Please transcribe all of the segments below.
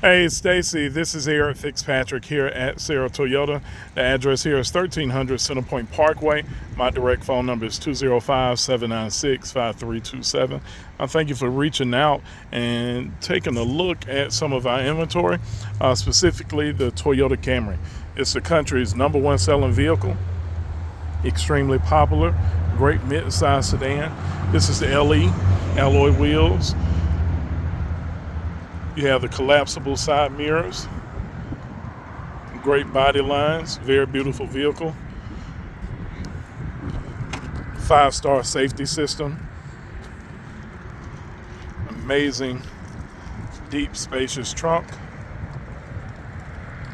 Hey, Stacey, this is Erick Fitzpatrick here at Serra Toyota. The address here is 1300 Centerpoint Parkway. My direct phone number is 205-796-5327. I thank you for reaching out and taking a look at some of our inventory, specifically the Toyota Camry. It's the country's #1 selling vehicle, extremely popular, great mid-size sedan. This is the LE, alloy wheels. You have the collapsible side mirrors, great body lines, very beautiful vehicle. 5-star safety system, amazing deep spacious trunk,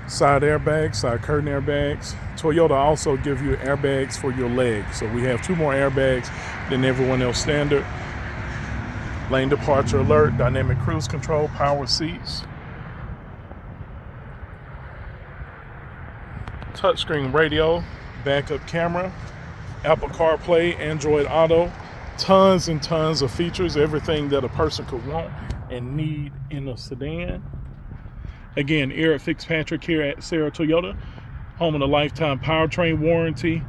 side airbags, side curtain airbags. Toyota also give you airbags for your legs, so we have 2 more airbags than everyone else standard. Lane departure alert, dynamic cruise control, power seats, touchscreen radio, backup camera, Apple CarPlay, Android Auto, tons and tons of features, everything that a person could want and need in a sedan. Again, Erick Fitzpatrick here at Serra Toyota, home of the lifetime powertrain warranty.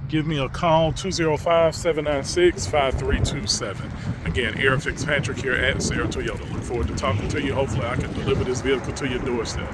Give me a call, 205-796-5327. Again, Erick Fitzpatrick here at Serra Toyota. Look forward to talking to you. Hopefully I can deliver this vehicle to your doorstep.